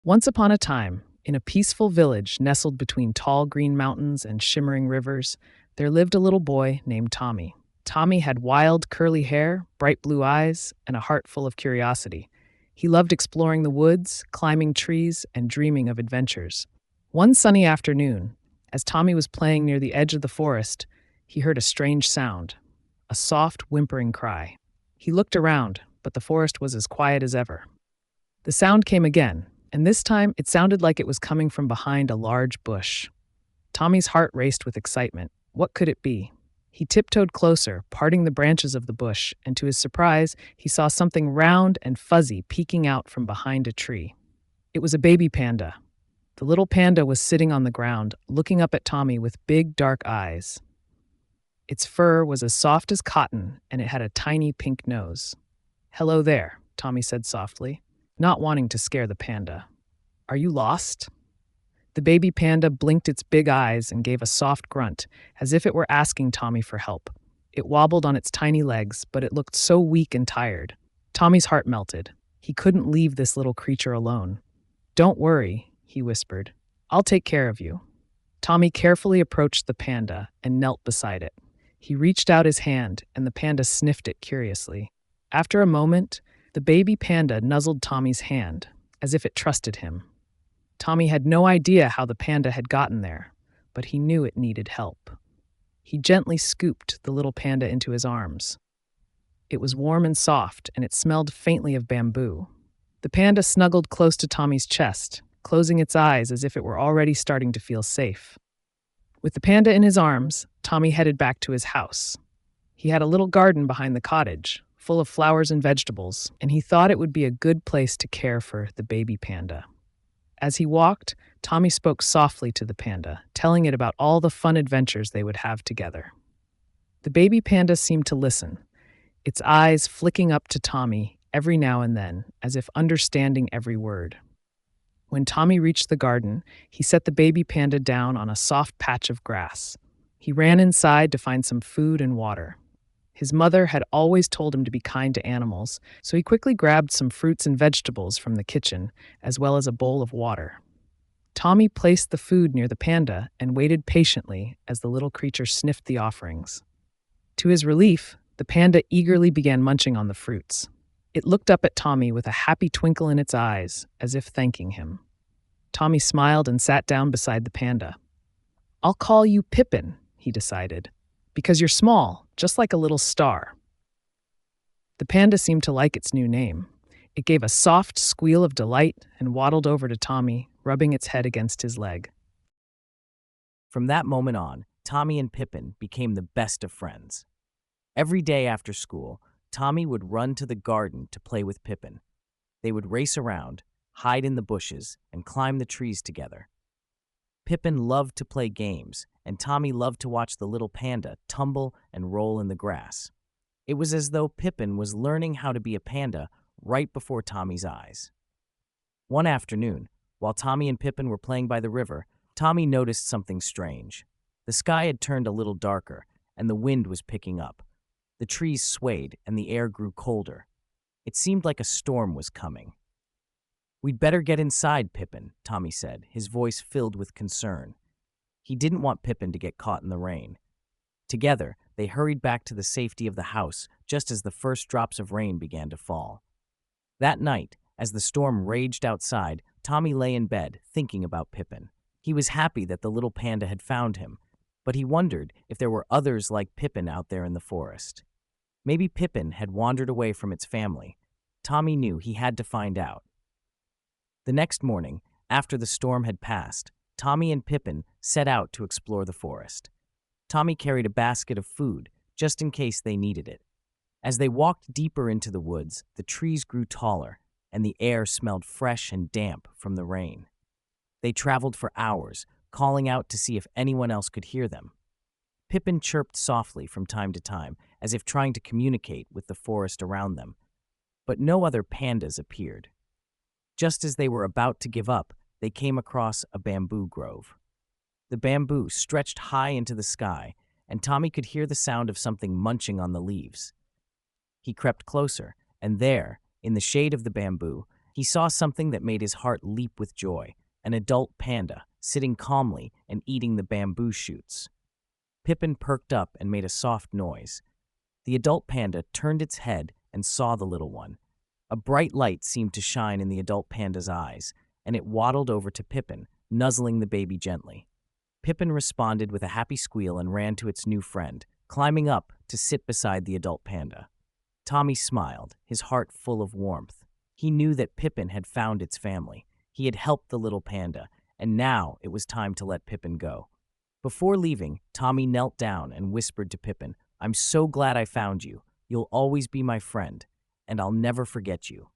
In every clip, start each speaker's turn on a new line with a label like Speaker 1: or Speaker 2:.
Speaker 1: Once upon a time, in a peaceful village nestled between tall green mountains and shimmering rivers, there lived a little boy named Tommy. Tommy had wild, curly hair, bright blue eyes, and a heart full of curiosity. He loved exploring the woods, climbing trees, and dreaming of adventures. One sunny afternoon, as Tommy was playing near the edge of the forest, he heard a strange sound, a soft, whimpering cry. He looked around, but the forest was as quiet as ever. The sound came again, and this time it sounded like it was coming from behind a large bush. Tommy's heart raced with excitement. What could it be? He tiptoed closer, parting the branches of the bush, and to his surprise, he saw something round and fuzzy peeking out from behind a tree. It was a baby panda. The little panda was sitting on the ground, looking up at Tommy with big, dark eyes. Its fur was as soft as cotton, and it had a tiny pink nose. "Hello there," Tommy said softly, not wanting to scare the panda. "Are you lost?" The baby panda blinked its big eyes and gave a soft grunt, as if it were asking Tommy for help. It wobbled on its tiny legs, but it looked so weak and tired. Tommy's heart melted. He couldn't leave this little creature alone. "Don't worry," he whispered. "I'll take care of you." Tommy carefully approached the panda and knelt beside it. He reached out his hand, and the panda sniffed it curiously. After a moment, the baby panda nuzzled Tommy's hand, as if it trusted him. Tommy had no idea how the panda had gotten there, but he knew it needed help. He gently scooped the little panda into his arms. It was warm and soft, and it smelled faintly of bamboo. The panda snuggled close to Tommy's chest, closing its eyes as if it were already starting to feel safe. With the panda in his arms, Tommy headed back to his house. He had a little garden behind the cottage, full of flowers and vegetables, and he thought it would be a good place to care for the baby panda. As he walked, Tommy spoke softly to the panda, telling it about all the fun adventures they would have together. The baby panda seemed to listen, its eyes flicking up to Tommy every now and then, as if understanding every word. When Tommy reached the garden, he set the baby panda down on a soft patch of grass. He ran inside to find some food and water. His mother had always told him to be kind to animals, so he quickly grabbed some fruits and vegetables from the kitchen, as well as a bowl of water. Tommy placed the food near the panda and waited patiently as the little creature sniffed the offerings. To his relief, the panda eagerly began munching on the fruits. It looked up at Tommy with a happy twinkle in its eyes, as if thanking him. Tommy smiled and sat down beside the panda. "I'll call you Pippin," he decided, "because you're small, just like a little star." The panda seemed to like its new name. It gave a soft squeal of delight and waddled over to Tommy, rubbing its head against his leg.
Speaker 2: From that moment on, Tommy and Pippin became the best of friends. Every day after school, Tommy would run to the garden to play with Pippin. They would race around, hide in the bushes, and climb the trees together. Pippin loved to play games, and Tommy loved to watch the little panda tumble and roll in the grass. It was as though Pippin was learning how to be a panda right before Tommy's eyes. One afternoon, while Tommy and Pippin were playing by the river, Tommy noticed something strange. The sky had turned a little darker, and the wind was picking up. The trees swayed, and the air grew colder. It seemed like a storm was coming. "We'd better get inside, Pippin," Tommy said, his voice filled with concern. He didn't want Pippin to get caught in the rain. Together, they hurried back to the safety of the house just as the first drops of rain began to fall. That night, as the storm raged outside, Tommy lay in bed, thinking about Pippin. He was happy that the little panda had found him, but he wondered if there were others like Pippin out there in the forest. Maybe Pippin had wandered away from its family. Tommy knew he had to find out. The next morning, after the storm had passed, Tommy and Pippin set out to explore the forest. Tommy carried a basket of food, just in case they needed it. As they walked deeper into the woods, the trees grew taller, and the air smelled fresh and damp from the rain. They traveled for hours, calling out to see if anyone else could hear them. Pippin chirped softly from time to time, as if trying to communicate with the forest around them. But no other pandas appeared. Just as they were about to give up, they came across a bamboo grove. The bamboo stretched high into the sky, and Tommy could hear the sound of something munching on the leaves. He crept closer, and there, in the shade of the bamboo, He saw something that made his heart leap with joy, an adult panda, sitting calmly and eating the bamboo shoots. Pippin perked up and made a soft noise. The adult panda turned its head and saw the little one. A bright light seemed to shine in the adult panda's eyes, and it waddled over to Pippin, nuzzling the baby gently. Pippin responded with a happy squeal and ran to its new friend, climbing up to sit beside the adult panda. Tommy smiled, his heart full of warmth. He knew that Pippin had found its family. He had helped the little panda, and now it was time to let Pippin go. Before leaving, Tommy knelt down and whispered to Pippin, "I'm so glad I found you. You'll always be my friend, and I'll never forget you."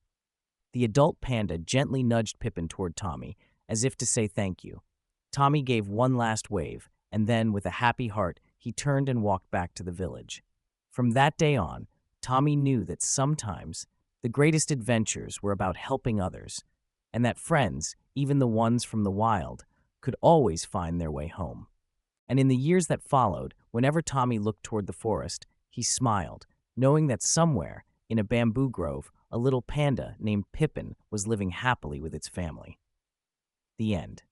Speaker 2: The adult panda gently nudged Pippin toward Tommy, as if to say thank you. Tommy gave one last wave, and then, with a happy heart, he turned and walked back to the village. From that day on, Tommy knew that sometimes the greatest adventures were about helping others, and that friends, even the ones from the wild, could always find their way home. And in the years that followed, whenever Tommy looked toward the forest, he smiled, knowing that somewhere, in a bamboo grove, a little panda named Pippin was living happily with its family. The end.